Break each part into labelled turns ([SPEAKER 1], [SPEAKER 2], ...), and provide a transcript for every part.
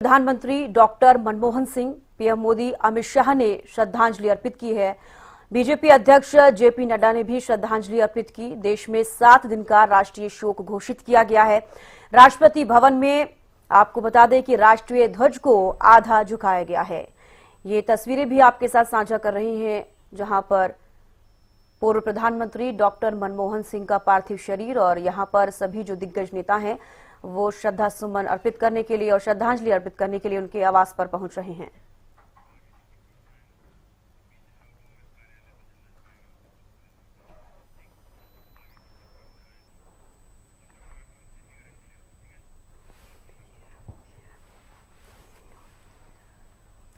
[SPEAKER 1] प्रधानमंत्री doctor Manmohan Singh, PM Modi, Amit Shah ने श्रद्धांजलि अर्पित की है। बीजेपी अध्यक्ष जेपी नड्डा ने भी श्रद्धांजलि अर्पित की। देश में 7 दिन का राष्ट्रीय शोक घोषित किया गया है। राष्ट्रपति भवन में आपको बता दें कि राष्ट्रीय ध्वज को आधा झुकाया गया है। ये तस्वीरें भी आपके साथ साझा कर रही हैं, जहां पर पूर्व प्रधानमंत्री डॉक्टर मनमोहन सिंह का पार्थिव शरीर और यहां पर सभी जो दिग्गज नेता हैं वो श्रद्धा सुमन अर्पित करने के लिए और श्रद्धांजलि अर्पित करने के लिए उनके आवास पर पहुंच रहे हैं।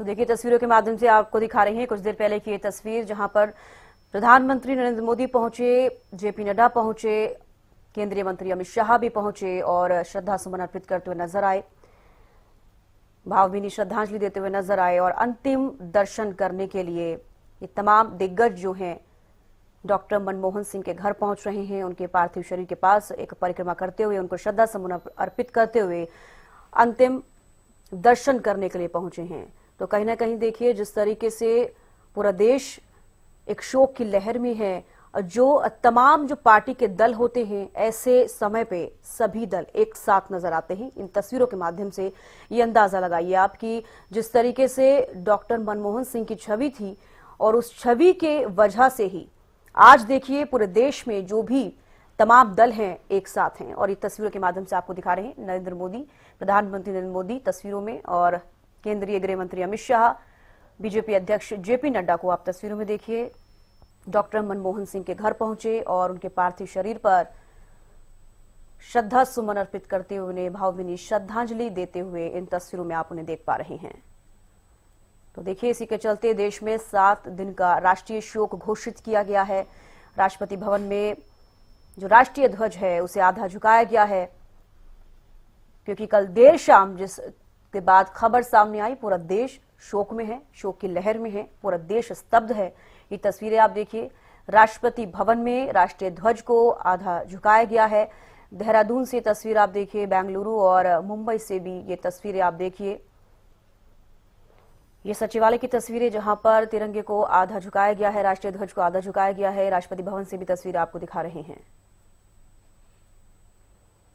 [SPEAKER 1] तो देखिए, तस्वीरों के माध्यम से आपको दिखा रहे हैं कुछ देर पहले की ये तस्वीर, जहां पर प्रधानमंत्री नरेंद्र मोदी पहुंचे, जेपी नड्डा पहुंचे, केंद्रीय मंत्री अमित शाह भी पहुंचे और श्रद्धा सुमन अर्पित करते हुए नजर आए, भावभीनी श्रद्धांजलि देते हुए नजर आए। और अंतिम दर्शन करने के लिए ये तमाम दिग्गज जो हैं डॉक्टर मनमोहन सिंह के घर पहुंच रहे हैं। उनके पार्थिव शरीर के पास एक परिक्रमा करते हुए उनको श्रद्धा सुमन अर्पित करते हुए अंतिम दर्शन करने के लिए पहुंचे हैं। तो कहीं ना कहीं देखिए, जिस तरीके से पूरा देश एक शोक की लहर में है, जो तमाम जो पार्टी के दल होते हैं, ऐसे समय पे सभी दल एक साथ नजर आते हैं। इन तस्वीरों के माध्यम से ये अंदाजा लगाइए आप कि जिस तरीके से डॉक्टर मनमोहन सिंह की छवि थी और उस छवि के वजह से ही आज देखिए पूरे देश में जो भी तमाम दल हैं एक साथ हैं। और ये तस्वीरों के माध्यम से आपको दिखा रहे हैं नरेंद्र मोदी, प्रधानमंत्री नरेंद्र मोदी तस्वीरों में, और केंद्रीय गृह मंत्री अमित शाह, बीजेपी अध्यक्ष जेपी नड्डा को आप तस्वीरों में देखिए। डॉक्टर मनमोहन सिंह के घर पहुंचे और उनके पार्थिव शरीर पर श्रद्धा सुमन अर्पित करते हुए उन्हें भावभीनी श्रद्धांजलि देते हुए इन तस्वीरों में आप उन्हें देख पा रहे हैं। तो देखिए, इसी के चलते देश में 7 दिन का राष्ट्रीय शोक घोषित किया गया है। राष्ट्रपति भवन में जो राष्ट्रीय ध्वज है उसे आधा झुकाया गया है, क्योंकि कल देर शाम जिसके बाद खबर सामने आई, पूरा देश शोक में है, शोक की लहर में है, पूरा देश स्तब्ध है। ये तस्वीरें आप देखिए, राष्ट्रपति भवन में राष्ट्रीय ध्वज को आधा झुकाया गया है। देहरादून से तस्वीर आप देखिए, बेंगलुरु और मुंबई से भी ये तस्वीरें आप देखिए। ये सचिवालय की तस्वीरें, जहां पर तिरंगे को आधा झुकाया गया है, राष्ट्रीय ध्वज को आधा झुकाया गया है। राष्ट्रपति भवन से भी तस्वीर आपको दिखा रहे हैं।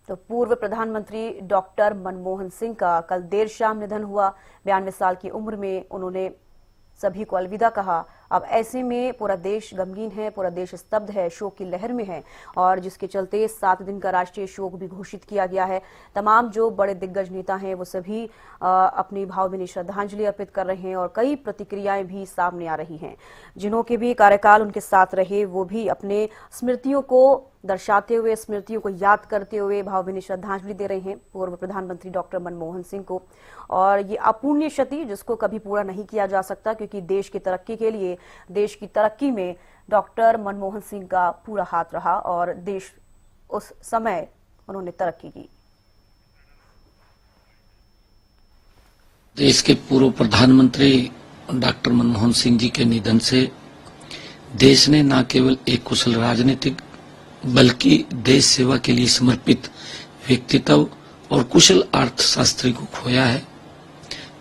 [SPEAKER 1] तो पूर्व प्रधानमंत्री डॉक्टर मनमोहन सिंह का कल देर शाम निधन हुआ। 92 साल की उम्र में उन्होंने सभी को अलविदा कहा। अब ऐसे में पूरा देश गमगीन है, पूरा देश स्तब्ध है, शोक की लहर में है, और जिसके चलते 7 दिन का राष्ट्रीय शोक भी घोषित किया गया है। तमाम जो बड़े दिग्गज नेता हैं वो सभी अपनी भावभीनी श्रद्धांजलि अर्पित कर रहे हैं और कई प्रतिक्रियाएं भी सामने आ रही हैं। जिन्हों के भी कार्यकाल उनके साथ रहे वो भी अपने स्मृतियों को दर्शाते हुए, स्मृतियों को याद करते हुए भावभीनी श्रद्धांजलि दे रहे हैं पूर्व प्रधानमंत्री डॉक्टर मनमोहन सिंह को। और ये अपूर्णीय क्षति जिसको कभी पूरा नहीं किया जा सकता, क्योंकि देश की तरक्की के लिए, देश की तरक्की में डॉक्टर मनमोहन सिंह का पूरा हाथ रहा और देश उस समय उन्होंने तरक्की की।
[SPEAKER 2] देश के पूर्व प्रधानमंत्री डॉक्टर मनमोहन सिंह जी के निधन से देश ने न केवल एक कुशल राजनीतिक बल्कि देश सेवा के लिए समर्पित व्यक्तित्व और कुशल अर्थशास्त्री को खोया है।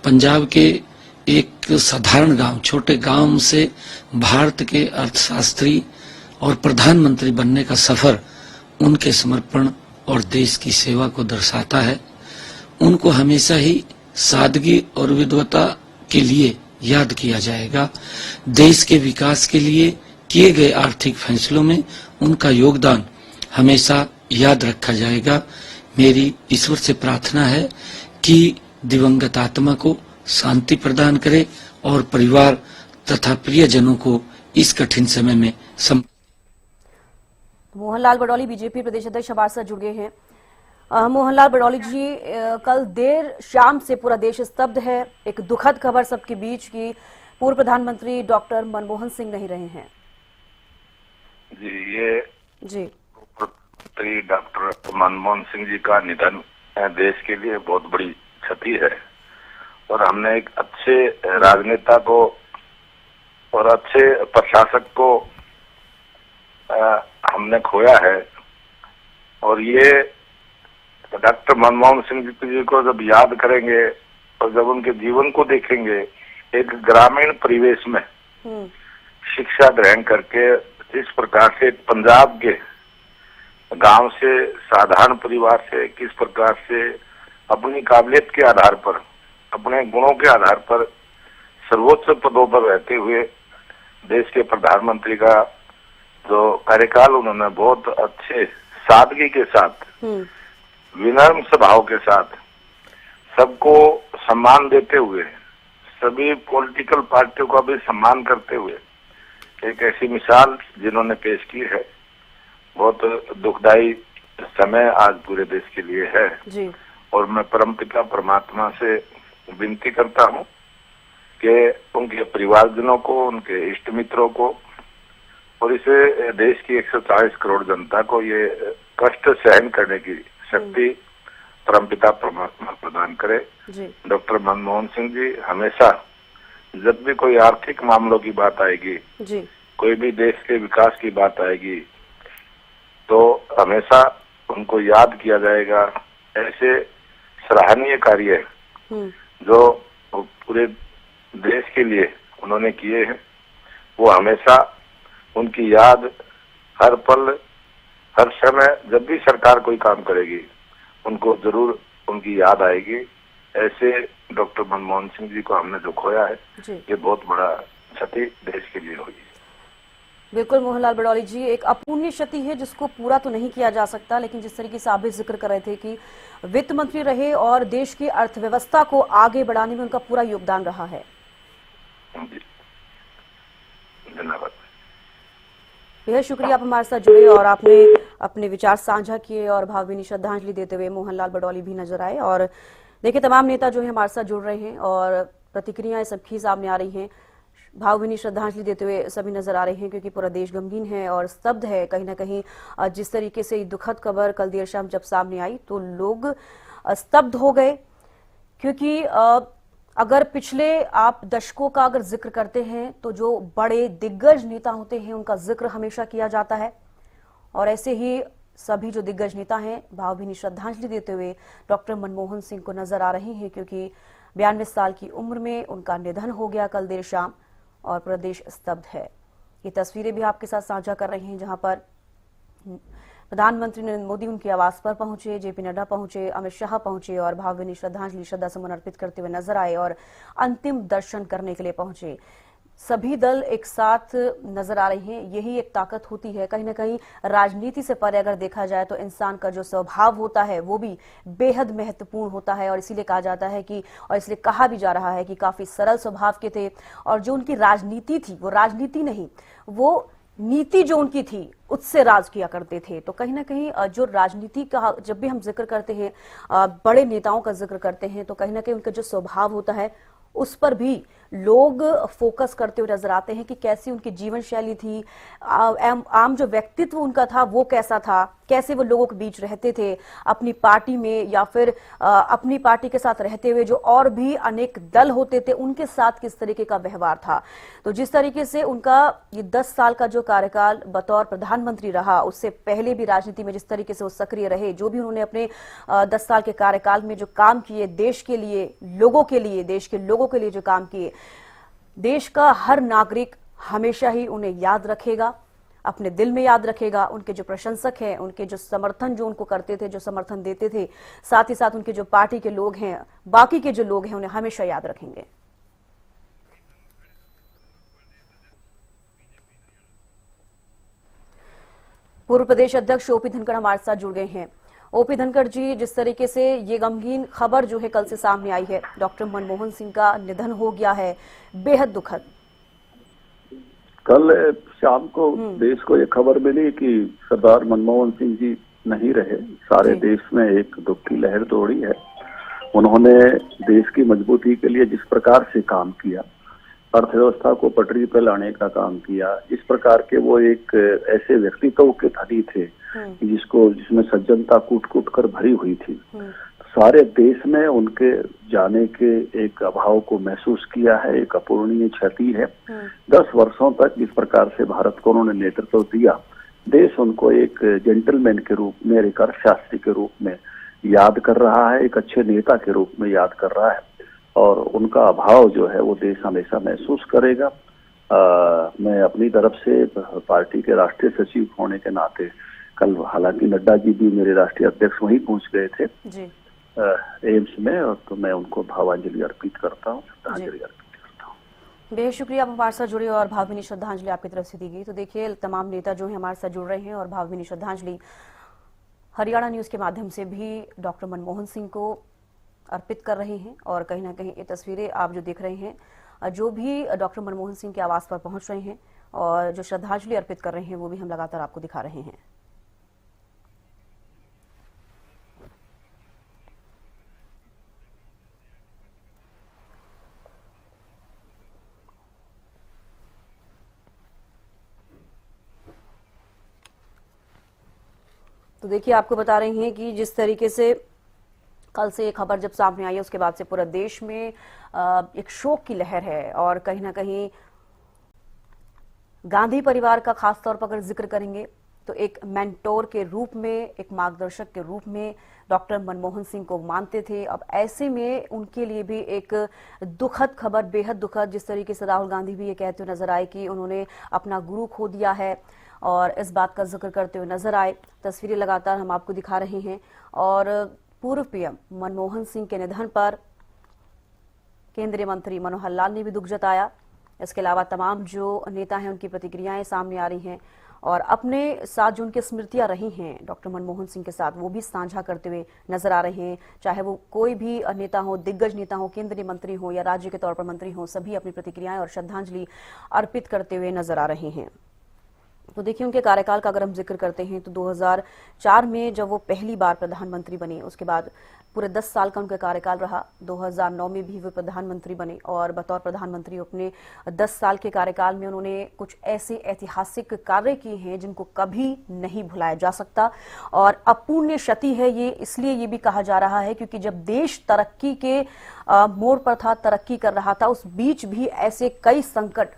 [SPEAKER 2] पंजाब के एक साधारण गांव, छोटे गांव से भारत के अर्थशास्त्री और प्रधानमंत्री बनने का सफर उनके समर्पण और देश की सेवा को दर्शाता है। उनको हमेशा ही सादगी और विद्वता के लिए याद किया जाएगा। देश के विकास के लिए किए गए आर्थिक फैसलों में उनका योगदान हमेशा याद रखा जाएगा। मेरी ईश्वर से प्रार्थना है कि दिवंगत आत्मा को शांति प्रदान करे और परिवार तथा प्रियजनों को इस कठिन समय में
[SPEAKER 1] मोहनलाल बडौली बीजेपी प्रदेश अध्यक्ष हमारे साथ जुड़ गए हैं। मोहनलाल बडौली जी, कल देर शाम से पूरा देश स्तब्ध है। एक दुखद खबर सबके बीच की पूर्व प्रधानमंत्री डॉक्टर मनमोहन सिंह नहीं रहे हैं।
[SPEAKER 3] जी, प्रधानमंत्री डॉक्टर मनमोहन सिंह जी का निधन देश के लिए बहुत बड़ी क्षति है और हमने एक अच्छे राजनेता को और अच्छे प्रशासक को हमने खोया है। और ये डॉक्टर मनमोहन सिंह जी को जब याद करेंगे और जब उनके जीवन को देखेंगे, एक ग्रामीण परिवेश में शिक्षा ग्रहण करके इस प्रकार से पंजाब के गांव से, साधारण परिवार से किस प्रकार से अपनी काबिलियत के आधार पर, अपने गुणों के आधार पर सर्वोच्च पदों पर रहते हुए देश के प्रधानमंत्री का जो कार्यकाल उन्होंने बहुत अच्छे सादगी के साथ, विनम्र स्वभाव के साथ, सबको सम्मान देते हुए, सभी पॉलिटिकल पार्टियों का भी सम्मान करते हुए एक ऐसी मिसाल जिन्होंने पेश की है, बहुत दुखदाई समय आज पूरे देश के लिए है
[SPEAKER 1] जी।
[SPEAKER 3] और मैं परमपिता परमात्मा से विनती करता हूं कि उनके परिवारजनों को, उनके इष्ट मित्रों को और इसे देश की 140 करोड़ जनता को ये कष्ट सहन करने की शक्ति परमपिता परमात्मा प्रदान करे। डॉक्टर मनमोहन सिंह जी हमेशा जब भी कोई आर्थिक मामलों की बात आएगी
[SPEAKER 1] जी,
[SPEAKER 3] कोई भी देश के विकास की बात आएगी तो हमेशा उनको याद किया जाएगा। ऐसे सराहनीय कार्य जो पूरे देश के लिए उन्होंने किए हैं, वो हमेशा उनकी याद हर पल, हर समय, जब भी सरकार कोई काम करेगी उनको जरूर उनकी याद आएगी। ऐसे डॉक्टर मनमोहन सिंह जी को हमने जो खोया है ये बहुत बड़ा क्षति देश के लिए हुई।
[SPEAKER 1] बिल्कुल मोहनलाल बडौली जी, एक अपूर्णीय क्षति है जिसको पूरा तो नहीं किया जा सकता, लेकिन जिस तरीके से आप भी जिक्र कर रहे थे कि वित्त मंत्री रहे और देश की अर्थव्यवस्था को आगे बढ़ाने में उनका पूरा योगदान रहा है।
[SPEAKER 3] धन्यवाद।
[SPEAKER 1] बेहद शुक्रिया, आप हमारे साथ जुड़े और आपने अपने विचार साझा किए और भावभीनी श्रद्धांजलि देते हुए मोहनलाल बडौली भी नजर आए। और देखिए, तमाम नेता जो है हमारे साथ जुड़ रहे हैं और प्रतिक्रियाएं सबकी सामने आ रही हैं, भावभीनी श्रद्धांजलि देते हुए सभी नजर आ रहे हैं, क्योंकि पूरा देश गमगीन है और स्तब्ध है। कहीं ना कहीं जिस तरीके से ये दुखद खबर कल देर शाम जब सामने आई तो लोग स्तब्ध हो गए, क्योंकि अगर पिछले आप दशकों का अगर जिक्र करते हैं तो जो बड़े दिग्गज नेता होते हैं उनका जिक्र हमेशा किया जाता है और ऐसे ही सभी जो दिग्गज नेता हैं भावभीनी श्रद्धांजलि देते हुए डॉक्टर मनमोहन सिंह को नजर आ रहे हैं, क्योंकि 92 साल की उम्र में उनका निधन हो गया कल देर शाम और प्रदेश स्तब्ध है। ये तस्वीरें भी आपके साथ साझा कर रहे हैं, जहां पर प्रधानमंत्री नरेंद्र मोदी उनके आवास पर पहुंचे, जेपी नड्डा पहुंचे, अमित शाह पहुंचे और भावभीनी श्रद्धांजलि श्रद्धासुमन अर्पित करते हुए नजर आए और अंतिम दर्शन करने के लिए पहुंचे। सभी दल एक साथ नजर आ रहे हैं, यही एक ताकत होती है। कहीं ना कहीं राजनीति से परे अगर देखा जाए तो इंसान का जो स्वभाव होता है वो भी बेहद महत्वपूर्ण होता है और इसीलिए कहा जाता है कि, और इसलिए कहा भी जा रहा है कि काफी सरल स्वभाव के थे और जो उनकी राजनीति थी वो राजनीति नहीं, वो नीति जो उनकी थी उससे राज किया करते थे। तो कहीं ना कहीं जो राजनीति का जब भी हम जिक्र करते हैं, बड़े नेताओं का जिक्र करते हैं, तो कहीं ना कहीं उनका जो स्वभाव होता है उस पर भी लोग फोकस करते हुए नजर आते हैं कि कैसी उनकी जीवन शैली थी, आम जो व्यक्तित्व उनका था वो कैसा था, कैसे वो लोगों के बीच रहते थे अपनी पार्टी में या फिर अपनी पार्टी के साथ रहते हुए जो और भी अनेक दल होते थे उनके साथ किस तरीके का व्यवहार था। तो जिस तरीके से उनका ये 10 साल का जो कार्यकाल बतौर प्रधानमंत्री रहा, उससे पहले भी राजनीति में जिस तरीके से वो सक्रिय रहे, जो भी उन्होंने अपने 10 साल के कार्यकाल में जो काम किए देश के लिए, लोगों के लिए, देश के लोगों के लिए जो काम किए, देश का हर नागरिक हमेशा ही उन्हें याद रखेगा, अपने दिल में याद रखेगा। उनके जो प्रशंसक हैं, उनके जो समर्थन जो उनको करते थे, जो समर्थन देते थे, साथ ही साथ उनके जो पार्टी के लोग हैं, बाकी के जो लोग हैं, उन्हें हमेशा याद रखेंगे। पूर्व प्रदेश अध्यक्ष ओपी धनखड़ हमारे साथ जुड़ गए हैं। ओपी धनखड़ जी, जिस तरीके से ये गमगीन खबर जो है कल से सामने आई है, डॉक्टर मनमोहन सिंह का निधन हो गया है, बेहद दुखद।
[SPEAKER 4] कल शाम को देश को ये खबर मिली कि सरदार मनमोहन सिंह जी नहीं रहे। सारे देश में एक दुख की लहर दौड़ी है। उन्होंने देश की मजबूती के लिए जिस प्रकार से काम किया, अर्थव्यवस्था को पटरी पर लाने का काम किया, इस प्रकार के वो एक ऐसे व्यक्तित्व के धनी थे जिसमें सज्जनता कूट कूट कर भरी हुई थी। सारे देश में उनके जाने के एक अभाव को महसूस किया है, एक अपूर्णीय क्षति है। 10 वर्षों तक इस प्रकार से भारत को उन्होंने नेतृत्व दिया। देश उनको एक जेंटलमैन के रूप में, एक अर्थशास्त्री के रूप में याद कर रहा है, एक अच्छे नेता के रूप में याद कर रहा है। और उनका अभाव जो है वो देश हमेशा महसूस करेगा। मैं अपनी तरफ से पार्टी के राष्ट्रीय सचिव होने के नाते कल, हालांकि नड्डा जी भी मेरे राष्ट्रीय अध्यक्ष वहीं पहुंच गए थे
[SPEAKER 1] जी
[SPEAKER 4] एम्स में, और तो मैं उनको भावांजलि अर्पित करता हूँ, श्रद्धांजलि अर्पित करता हूँ।
[SPEAKER 1] बेहद शुक्रिया, आप हमारे साथ जुड़े और भावभीनी श्रद्धांजलि आपकी तरफ से दी गई। तो देखिए, तमाम नेता जो है हमारे साथ जुड़ रहे हैं और भावभीनी श्रद्धांजलि हरियाणा न्यूज के माध्यम से भी डॉक्टर मनमोहन सिंह को अर्पित कर रहे हैं। और कहीं ना कहीं ये तस्वीरें आप जो देख रहे हैं, जो भी डॉक्टर मनमोहन सिंह के आवास पर पहुंच रहे हैं और जो श्रद्धांजलि अर्पित कर रहे हैं, वो भी हम लगातार आपको दिखा रहे हैं। तो देखिए, आपको बता रहे हैं कि जिस तरीके से कल से एक खबर जब सामने आई है, उसके बाद से पूरा देश में एक शोक की लहर है। और कहीं ना कहीं गांधी परिवार का खास तौर पर अगर जिक्र करेंगे तो एक मेंटोर के रूप में, एक मार्गदर्शक के रूप में डॉक्टर मनमोहन सिंह को मानते थे। अब ऐसे में उनके लिए भी एक दुखद खबर, बेहद दुखद, जिस तरीके से राहुल गांधी भी ये कहते हुए नजर आए कि उन्होंने अपना गुरु खो दिया है, और इस बात का जिक्र करते हुए नजर आए। तस्वीरें लगातार हम आपको दिखा रहे हैं। और पूर्व पीएम मनमोहन सिंह के निधन पर केंद्रीय मंत्री मनोहर लाल ने भी दुख जताया। इसके अलावा तमाम जो नेता हैं, उनकी प्रतिक्रियाएं सामने आ रही हैं और अपने साथ जो उनकी स्मृतियां रही हैं डॉक्टर मनमोहन सिंह के साथ, वो भी साझा करते हुए नजर आ रहे हैं। चाहे वो कोई भी नेता हो, दिग्गज नेता हो, केंद्रीय मंत्री हो या राज्य के तौर पर मंत्री हो, सभी अपनी प्रतिक्रियाएं और श्रद्धांजलि अर्पित करते हुए नजर आ रहे हैं। तो देखिए, उनके कार्यकाल का अगर हम जिक्र करते हैं तो 2004 में जब वो पहली बार प्रधानमंत्री बने, उसके बाद पूरे 10 साल का उनका कार्यकाल रहा। 2009 में भी वे प्रधानमंत्री बने और बतौर प्रधानमंत्री अपने 10 साल के कार्यकाल में उन्होंने कुछ ऐसे ऐतिहासिक कार्य किए हैं जिनको कभी नहीं भुलाया जा सकता। और अपूर्णीय क्षति है ये, इसलिए ये भी कहा जा रहा है क्योंकि जब देश तरक्की के मोड़ पर था, तरक्की कर रहा था, उस बीच भी ऐसे कई संकट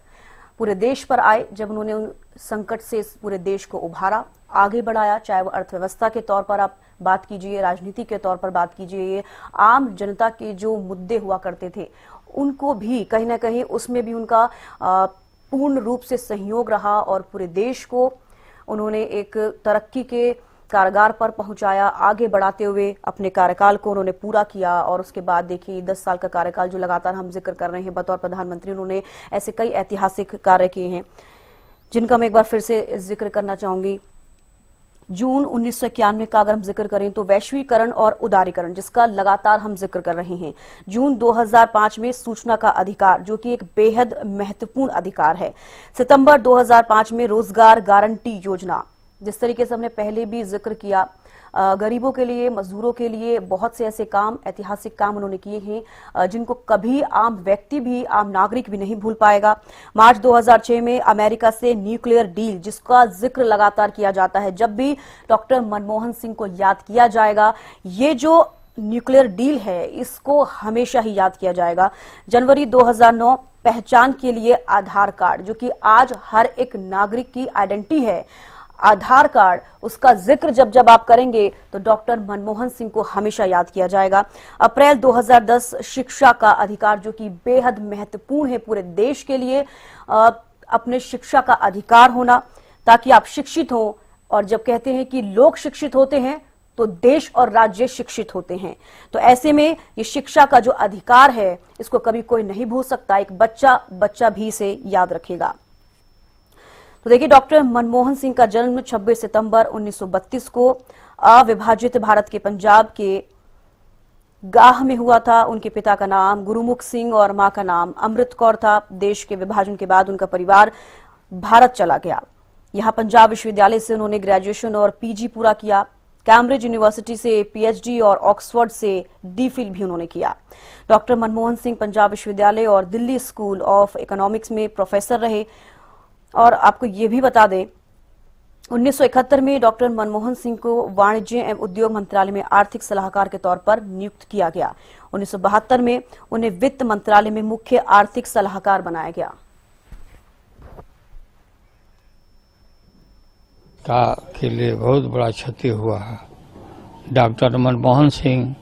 [SPEAKER 1] पूरे देश पर आए। जब उन्होंने उन संकट से पूरे देश को उभारा, आगे बढ़ाया, चाहे वो अर्थव्यवस्था के तौर पर आप बात कीजिए, राजनीति के तौर पर बात कीजिए, आम जनता के जो मुद्दे हुआ करते थे उनको भी कहीं ना कहीं उसमें भी उनका पूर्ण रूप से सहयोग रहा और पूरे देश को उन्होंने एक तरक्की के कारगार पर पहुंचाया। आगे बढ़ाते हुए अपने कार्यकाल को उन्होंने पूरा किया। और उसके बाद देखिए, 10 साल का कार्यकाल जो लगातार हम जिक्र कर रहे हैं, बतौर प्रधानमंत्री उन्होंने ऐसे कई ऐतिहासिक कार्य किए हैं जिनका मैं एक बार फिर से जिक्र करना चाहूंगी। जून 1991 का अगर हम जिक्र करें तो वैश्वीकरण और उदारीकरण, जिसका लगातार हम जिक्र कर रहे हैं। जून 2005 में सूचना का अधिकार, जो कि एक बेहद महत्वपूर्ण अधिकार है। सितंबर 2005 में रोजगार गारंटी योजना, जिस तरीके से हमने पहले भी जिक्र किया, गरीबों के लिए, मजदूरों के लिए बहुत से ऐसे काम, ऐतिहासिक काम उन्होंने किए हैं जिनको कभी आम व्यक्ति भी, आम नागरिक भी नहीं भूल पाएगा। मार्च 2006 में अमेरिका से न्यूक्लियर डील, जिसका जिक्र लगातार किया जाता है, जब भी डॉक्टर मनमोहन सिंह को याद किया जाएगा, ये जो न्यूक्लियर डील है इसको हमेशा ही याद किया जाएगा। जनवरी 2009 पहचान के लिए आधार कार्ड, जो कि आज हर एक नागरिक की आइडेंटिटी है, आधार कार्ड, उसका जिक्र जब जब आप करेंगे तो डॉक्टर मनमोहन सिंह को हमेशा याद किया जाएगा। अप्रैल 2010 शिक्षा का अधिकार, जो कि बेहद महत्वपूर्ण है पूरे देश के लिए, अपने शिक्षा का अधिकार होना ताकि आप शिक्षित हो। और जब कहते हैं कि लोग शिक्षित होते हैं तो देश और राज्य शिक्षित होते हैं, तो ऐसे में ये शिक्षा का जो अधिकार है इसको कभी कोई नहीं भूल सकता। एक बच्चा भी इसे याद रखेगा। तो देखिए, डॉक्टर मनमोहन सिंह का जन्म 26 सितंबर 1932 को अविभाजित भारत के पंजाब के गाह में हुआ था। उनके पिता का नाम गुरुमुख सिंह और मां का नाम अमृत कौर था। देश के विभाजन के बाद उनका परिवार भारत चला गया। यहां पंजाब विश्वविद्यालय से उन्होंने ग्रेजुएशन और पीजी पूरा किया। कैम्ब्रिज यूनिवर्सिटी से पीएचडी और ऑक्सफोर्ड से डीफिल भी उन्होंने किया। डॉक्टर मनमोहन सिंह पंजाब विश्वविद्यालय और दिल्ली स्कूल ऑफ इकोनॉमिक्स में प्रोफेसर रहे। और आपको ये भी बता दें, 1971 में डॉक्टर मनमोहन सिंह को वाणिज्य एवं उद्योग मंत्रालय में आर्थिक सलाहकार के तौर पर नियुक्त किया गया। 1972 में उन्हें वित्त मंत्रालय में मुख्य आर्थिक सलाहकार बनाया गया।
[SPEAKER 5] के लिए बहुत बड़ा क्षति हुआ है। डॉक्टर मनमोहन सिंह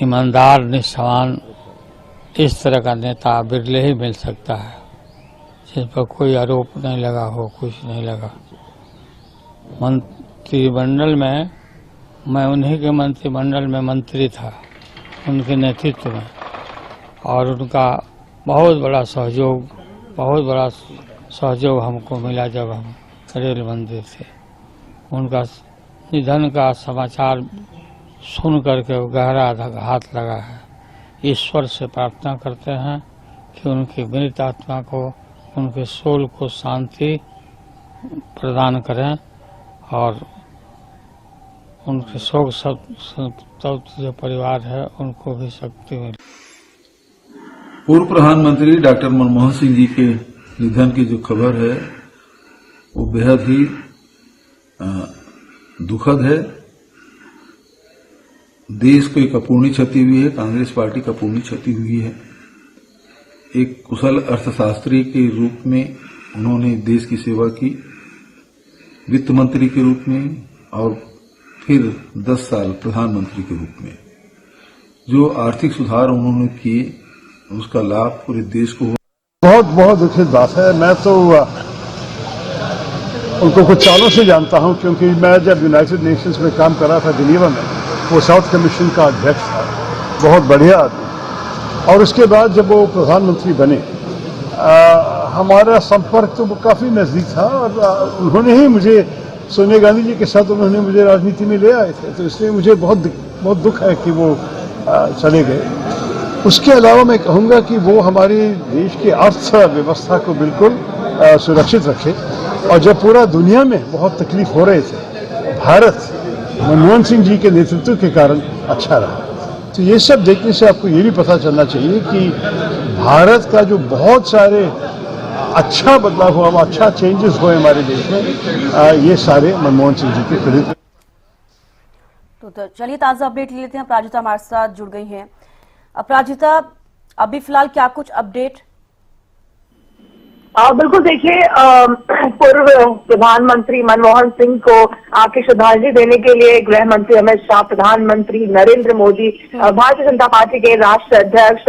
[SPEAKER 5] ईमानदार, निष्ठावान इस तरह का नेता बिरले ही मिल सकता है जिस पर कोई आरोप नहीं लगा हो, कुछ नहीं लगा। मंत्रिमंडल में मैं उन्हीं के मंत्रिमंडल में मंत्री था, उनके नेतृत्व में, और उनका बहुत बड़ा सहयोग हमको मिला जब हम रेल मंत्री थे। उनका निधन का समाचार सुन करके गहरा आघात लगा है। ईश्वर से प्रार्थना करते हैं कि उनकी मृत आत्मा को, उनके सोल को शांति प्रदान करें और उनके शोक संतप्त जो परिवार है उनको भी शक्ति मिले।
[SPEAKER 6] पूर्व प्रधानमंत्री डॉक्टर मनमोहन सिंह जी के निधन की जो खबर है वो बेहद ही दुखद है। देश को एक अपूर्णी क्षति हुई है, कांग्रेस पार्टी का अपूर्णी क्षति हुई है। एक कुशल अर्थशास्त्री के रूप में उन्होंने देश की सेवा की, वित्त मंत्री के रूप में, और फिर 10 साल प्रधानमंत्री के रूप में। जो आर्थिक सुधार उन्होंने किए उसका लाभ पूरे देश को
[SPEAKER 7] बहुत बहुत दुखद बात है। मैं तो उनको कुछ सालों से जानता हूं, क्योंकि मैं जब यूनाइटेड नेशंस में काम कर रहा था जिनेवा में, वो साउथ कमीशन का अध्यक्ष था, बहुत बढ़िया आदमी। और उसके बाद जब वो प्रधानमंत्री बने, हमारा संपर्क तो काफ़ी नज़दीक था, और उन्होंने ही मुझे, सोनिया गांधी जी के साथ उन्होंने मुझे राजनीति में ले आए थे, तो इसलिए मुझे बहुत दुख है कि वो चले गए। उसके अलावा मैं कहूँगा कि वो हमारे देश की अर्थव्यवस्था को बिल्कुल सुरक्षित रखे, और जब पूरा दुनिया में बहुत तकलीफ हो रहे थे, भारत मनमोहन सिंह जी के नेतृत्व के कारण अच्छा रहा। तो ये सब देखने से आपको ये भी पता चलना चाहिए कि भारत का जो बहुत सारे अच्छा बदलाव हुआ, अच्छा चेंजेस हुए हमारे देश में, ये सारे मनमोहन सिंह जी के क्रेडिट।
[SPEAKER 1] तो चलिए ताजा अपडेट ले लेते हैं। अपराजिता हमारे साथ जुड़ गई हैं। अपराजिता, अभी फिलहाल क्या कुछ अपडेट?
[SPEAKER 8] बिल्कुल, देखिए, पूर्व प्रधानमंत्री मनमोहन सिंह को आके श्रद्धांजलि देने के लिए गृह मंत्री अमित शाह, प्रधानमंत्री नरेंद्र मोदी, भारतीय जनता पार्टी के राष्ट्रीय अध्यक्ष,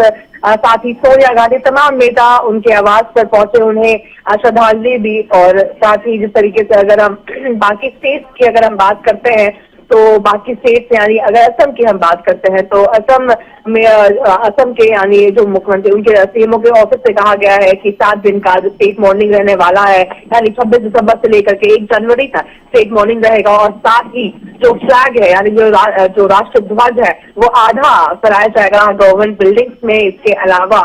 [SPEAKER 8] साथ ही सोनिया गांधी, तमाम नेता उनके आवास पर पहुंचे, उन्हें श्रद्धांजलि दी। और साथ ही जिस तरीके से अगर हम बाकी स्टेट्स की अगर हम बात करते हैं, तो बाकी स्टेट्स यानी अगर असम की हम बात करते हैं, तो असम के यानी जो मुख्यमंत्री, उनके सीएमओ के ऑफिस से कहा गया है कि 7 दिन का जो स्टेट मॉर्निंग रहने वाला है, यानी 26 दिसंबर से लेकर के 1 जनवरी तक स्टेट मॉर्निंग रहेगा। और साथ ही जो फ्लैग है, यानी जो राष्ट्र ध्वज है, वो आधा फहराया जाएगा गवर्नमेंट बिल्डिंग्स में। इसके अलावा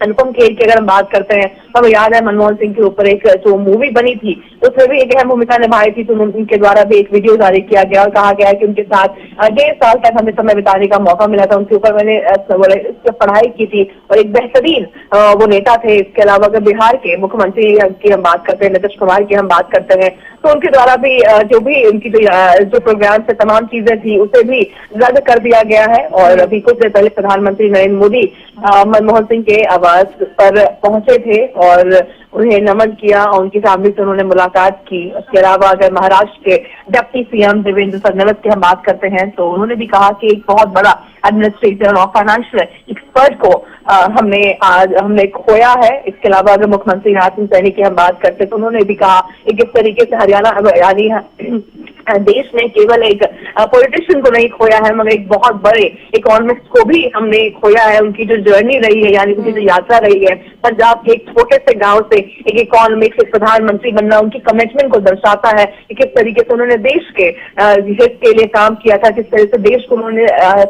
[SPEAKER 8] अनुपम खेर की अगर हम बात करते हैं, हमें याद है मनमोहन सिंह के ऊपर एक जो मूवी बनी थी, उसमें भी एक अहम भूमिका निभाई थी, तो उनके द्वारा भी एक वीडियो जारी किया गया और कहा गया है कि उनके साथ 1.5 साल तक हमें समय बिताने का मौका मिला था, उनके ऊपर मैंने पढ़ाई की थी और एक बेहतरीन वो नेता थे। इसके अलावा अगर बिहार के मुख्यमंत्री की हम बात करते हैं, नीतीश कुमार की हम बात करते हैं, तो उनके द्वारा भी जो भी उनकी जो प्रोग्राम से तमाम चीजें थी उसे भी रद्द कर दिया गया है। और अभी कुछ देर पहले प्रधानमंत्री नरेंद्र मोदी मनमोहन सिंह के आवास पर पहुंचे थे और उन्हें नमन किया और उनकी फैमिली से उन्होंने मुलाकात की। इसके अलावा अगर महाराष्ट्र के डिप्टी सीएम देवेंद्र फडणवीस की हम बात करते हैं, तो उन्होंने भी कहा कि एक बहुत बड़ा एडमिनिस्ट्रेटर और फाइनेंशियल एक्सपर्ट को हमने खोया है। इसके अलावा अगर मुख्यमंत्री नारायण सैनी की हम बात करते हैं, तो उन्होंने भी कहा कि किस तरीके से हरियाणा यानी देश ने केवल एक पॉलिटिशियन को नहीं खोया है, मगर एक बहुत बड़े इकोनॉमिस्ट को भी हमने खोया है। उनकी जो जर्नी रही है, यानी उनकी जो यात्रा रही है, पंजाब के एक छोटे से गांव से एक इकोनॉमिक्स, एक प्रधानमंत्री बनना, उनकी कमिटमेंट को दर्शाता है कि किस तरीके से उन्होंने देश के हित के लिए काम किया था, किस तरह से देश को उन्होंने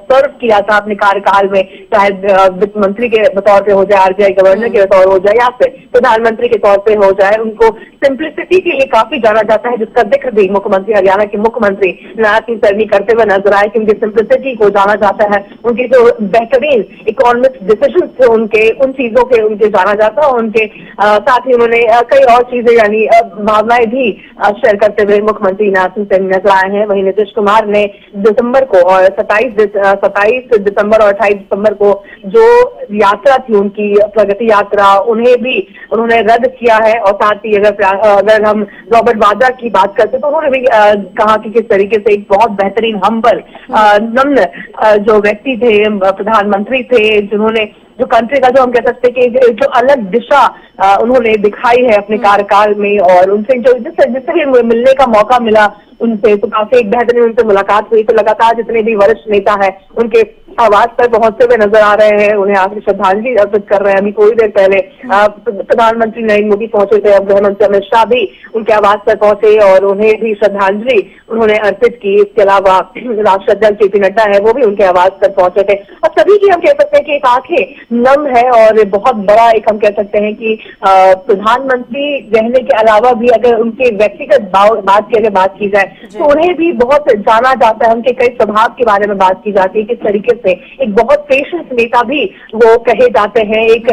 [SPEAKER 8] सर्व किया था अपने कार्यकाल में, चाहे वित्त मंत्री के तौर पर हो जाए, आरबीआई गवर्नर के तौर हो जाए या फिर प्रधानमंत्री के तौर पर हो जाए। उनको सिंप्लिसिटी के लिए काफी जाना जाता है, जिसका जिक्र भी मुख्यमंत्री हरियाणा के मुख्यमंत्री नारायण सैनी करते हुए नजर आए कि उनकी सिंप्लिसिटी को जाना जाता है, उनकी जो बेहतरीन इकोनॉमिक डिसीजन थे उनके, उन चीजों के उनके जाना जाता है। उनके साथ ही उन्होंने कई और चीजें यानी भावनाएं भी शेयर करते हुए मुख्यमंत्री नारायण सैनी नजर आए हैं। वहीं नीतीश कुमार ने दिसंबर को और 27 दिसंबर और 28 दिसंबर को जो यात्रा थी उनकी प्रगति यात्रा, उन्होंने रद्द किया है। और साथ ही अगर हम रॉबर्ट वाड्रा की बात करते तो उन्होंने भी कहा कि किस तरीके से एक बहुत बेहतरीन हम्बल नम्र जो व्यक्ति थे, प्रधानमंत्री थे, जिन्होंने जो कंट्री का जो हम कह सकते हैं कि जो अलग दिशा उन्होंने दिखाई है अपने कार्यकाल में, और उनसे जो जिससे भी मिलने का मौका मिला उनसे, तो काफी एक बेहतरीन उनसे मुलाकात हुई। तो लगातार जितने भी वरिष्ठ नेता हैं उनके आवास पर पहुंचते हुए नजर आ रहे हैं, उन्हें आखिरी श्रद्धांजलि अर्पित कर रहे हैं। अभी थोड़ी देर पहले प्रधानमंत्री नरेंद्र मोदी पहुंचे थे, गृह मंत्री अमित शाह भी उनके आवास पर पहुंचे और उन्हें भी श्रद्धांजलि उन्होंने अर्पित की। इसके अलावा राष्ट्रीय अध्यक्ष जेपी नड्डा है, वो भी उनके आवास पर पहुंचे थे। और सभी की हम कह सकते हैं कि एक आंखें नम है, और बहुत बड़ा एक हम कह सकते हैं कि प्रधानमंत्री रहने के अलावा भी अगर उनके व्यक्तिगत बात की अगर बात की जाए तो उन्हें भी बहुत जाना जाता है, उनके कई स्वभाव के बारे में बात की जाती है, किस तरीके से एक बहुत पेशेंस नेता भी वो कहे जाते हैं। एक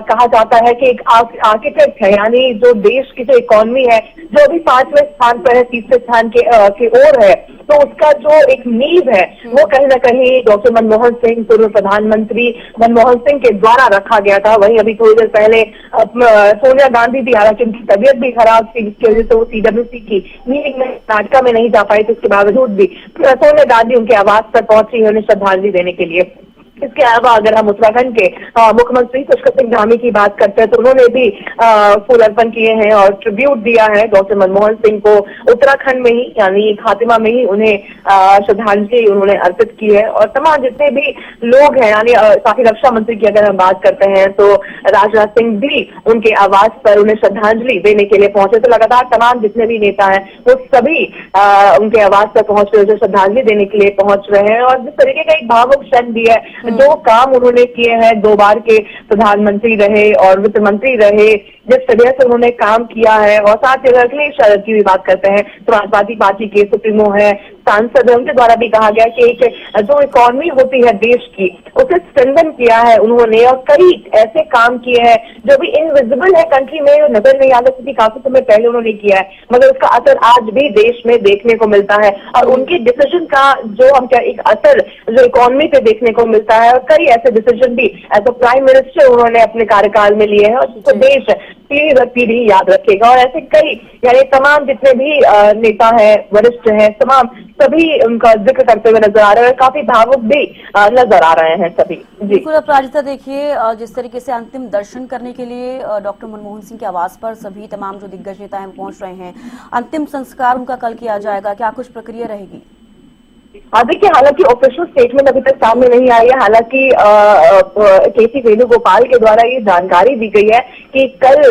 [SPEAKER 8] कहा जाता है कि एक आर्किटेक्ट है, यानी जो देश की जो इकोनॉमी है जो अभी 5वें स्थान पर है, 30वें स्थान के ओर है, तो उसका जो एक नींव है वो कहीं ना कहीं डॉक्टर मनमोहन सिंह, पूर्व प्रधानमंत्री मनमोहन सिंह के द्वारा रखा गया था। वहीं अभी थोड़ी देर पहले सोनिया गांधी भी, हालांकि उनकी तबीयत भी खराब थी जिसकी वजह से वो CWC की मीटिंग में कर्नाटका में नहीं जा पाई, तो उसके बावजूद भी सोनिया गांधी उनके आवास पर पहुंची उन्हें श्रद्धांजलि देने के लिए। इसके अलावा अगर हम उत्तराखंड के मुख्यमंत्री पुष्कर सिंह धामी की बात करते हैं तो उन्होंने भी फूल अर्पण किए हैं और ट्रिब्यूट दिया है डॉक्टर मनमोहन सिंह को। उत्तराखंड में ही यानी खातिमा में ही उन्हें श्रद्धांजलि उन्होंने अर्पित की है। और तमाम जितने भी लोग हैं, यानी साथ ही रक्षा मंत्री की अगर हम बात करते हैं तो राजनाथ सिंह भी उनके आवास पर उन्हें श्रद्धांजलि देने के लिए पहुंचे। तो लगातार तमाम जितने भी नेता हैं वो सभी उनके आवास पर पहुंच रहे हैं, श्रद्धांजलि देने के लिए पहुंच रहे हैं। और जिस तरीके का एक भावुक क्षण भी है, जो काम उन्होंने किए हैं, 2 बार के प्रधानमंत्री रहे और वित्त मंत्री रहे, जिस तरह से उन्होंने काम किया है। और साथ ही अगर अखिलेश यादव की भी बात करते हैं, समाजवादी पार्टी के सुप्रीमो है, सांसद है, उनके द्वारा भी कहा गया कि एक जो इकोनॉमी होती है देश की उसे स्ट्रेंथन किया है उन्होंने, और कई ऐसे काम किए हैं जो भी इनविजिबल है कंट्री में, नजर नहीं आता, क्योंकि काफी समय पहले उन्होंने किया है, मगर उसका असर आज भी देश में देखने को मिलता है। और उनके डिसीजन का जो हम क्या एक असर जो इकोनॉमी पे देखने को मिलता है, और कई ऐसे डिसीजन भी एज अ प्राइम मिनिस्टर उन्होंने अपने कार्यकाल में लिए हैं और जिसको देश पीढ़ी दर पीढ़ी याद रखेगा। और ऐसे कई यानी तमाम जितने भी नेता हैं, वरिष्ठ हैं, तमाम सभी उनका जिक्र करते हुए नजर आ रहे हैं, काफी भावुक भी नजर आ रहे हैं सभी। जी
[SPEAKER 1] बिल्कुल। अपराजिता, देखिए जिस तरीके से अंतिम दर्शन करने के लिए डॉक्टर मनमोहन सिंह के आवास पर सभी तमाम जो दिग्गज नेता हैं पहुंच रहे हैं, अंतिम संस्कार उनका कल किया जाएगा, क्या कुछ प्रक्रिया रहेगी?
[SPEAKER 8] देखिए, हालांकि ऑफिशियल स्टेटमेंट अभी तक सामने नहीं आई है। हालांकि KC वेणुगोपाल के द्वारा ये जानकारी दी गई है कि कल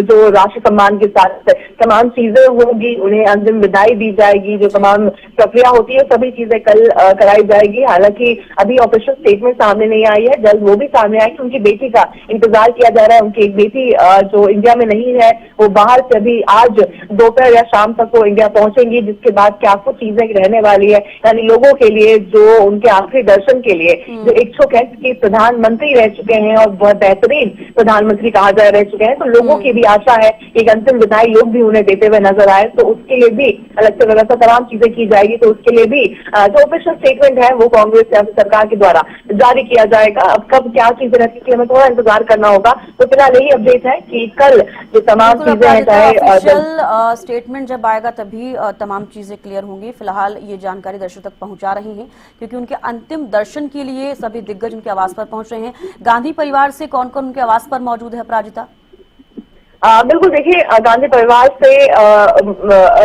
[SPEAKER 8] जो राष्ट्र सम्मान के साथ तमाम चीजें होंगी, उन्हें अंतिम विदाई दी जाएगी, जो तमाम प्रक्रिया होती है सभी चीजें कल कराई जाएगी। हालांकि अभी ऑफिशियल स्टेटमेंट सामने नहीं आई है, जल्द वो भी सामने आएगी। उनकी बेटी का इंतजार किया जा रहा है। उनकी एक बेटी जो इंडिया में नहीं है, वो बाहर से अभी आज दोपहर या शाम तक वो इंडिया पहुंचेंगी, जिसके बाद क्या कुछ चीजें रहने वाली है, यानी लोगों के लिए जो उनके आखिरी दर्शन के लिए जो इच्छुक है कि प्रधानमंत्री रह चुके हैं और बहुत बेहतरीन प्रधानमंत्री कहा जा रह चुके हैं, तो लोगों की भी आशा है एक अंतिम विदाई लोग भी उन्हें देते हुए नजर आए। तो उसके लिए भी अलग से व्यवस्था तमाम चीजें की जाएगी। तो उसके लिए भी जो ऑफिशियल स्टेटमेंट है वो कांग्रेस या सरकार के द्वारा जारी किया जाएगा। अब कब क्या चीजें रहती है हमें थोड़ा इंतजार करना होगा। तो फिलहाल यही अपडेट है कि कल जो तमाम चीजें हैं,
[SPEAKER 1] स्टेटमेंट जब आएगा तभी तमाम चीजें क्लियर होंगी। फिलहाल ये जानकारी दर्शकों तक पहुंचा रही हैं क्योंकि उनके अंतिम दर्शन के लिए सभी दिग्गज उनके आवास पर पहुंच रहे हैं। गांधी परिवार से कौन कौन उनके आवास पर मौजूद है अपराजिता?
[SPEAKER 8] बिल्कुल, देखिए गांधी परिवार से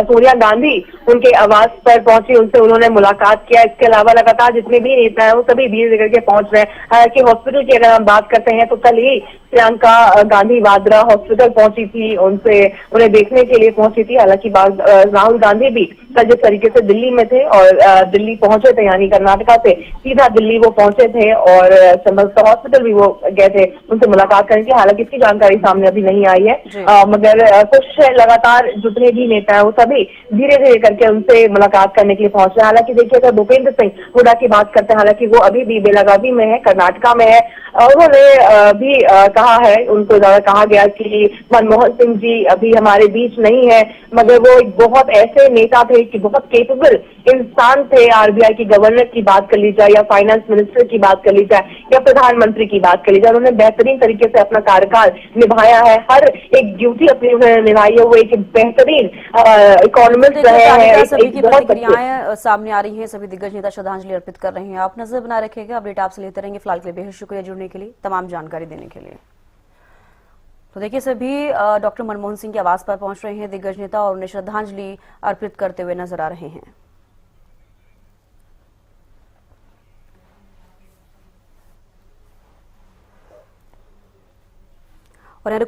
[SPEAKER 8] सोनिया गांधी उनके आवास पर पहुंची, उनसे उन्होंने मुलाकात किया। इसके अलावा लगातार जितने भी नेता हैं वो सभी धीरे धीरे करके पहुंच रहे हैं। हालांकि हॉस्पिटल की अगर हम बात करते हैं तो कल ही प्रियंका गांधी वाड्रा हॉस्पिटल पहुंची थी, उन्हें देखने के लिए पहुंची थी। हालांकि राहुल गांधी भी कल जिस तरीके से दिल्ली में थे और दिल्ली पहुंचे थे, यानी कर्नाटका से सीधा दिल्ली वो पहुंचे थे और हॉस्पिटल भी वो गए थे उनसे मुलाकात करने की। हालांकि इसकी जानकारी सामने अभी नहीं आई है, मगर कुछ लगातार जितने भी नेता हैं वो सभी धीरे धीरे करके उनसे मुलाकात करने के लिए पहुंच रहे हैं। हालांकि देखिए अगर भूपेंद्र सिंह हुड्डा की बात करते हैं, हालांकि वो अभी भी बेलगावी में है, कर्नाटका में है। उन्होंने भी कहा है, उनको ज्यादा कहा गया कि मनमोहन सिंह जी अभी हमारे बीच नहीं है, मगर वो एक बहुत ऐसे नेता थे कि बहुत केपेबल इंसान थे। RBI की गवर्नर की बात कर ली जाए या फाइनेंस मिनिस्टर की बात कर ली जाए या प्रधानमंत्री की बात कर ली जाए, उन्होंने बेहतरीन तरीके से अपना कार्यकाल निभाया है। हर एक ड्यूटी अपनी उन्होंने निभाई है, वो एक बेहतरीन इकोनॉमिस्ट रहे हैं।
[SPEAKER 1] सभी की
[SPEAKER 8] बहुत अच्छे
[SPEAKER 1] प्रतिक्रियाएं सामने आ रही हैं, सभी दिग्गज नेता श्रद्धांजलि अर्पित कर रहे हैं। आप नजर बनाए रखिएगा, अपडेट आपसे लेते रहेंगे। फिलहाल के लिए बेहद शुक्रिया जुड़ने के लिए, तमाम जानकारी देने के लिए। तो देखिए, सभी डॉक्टर मनमोहन सिंह के आवास पर पहुंच रहे हैं दिग्गज नेता और उन्हें श्रद्धांजलि अर्पित करते हुए नजर आ रहे हैं।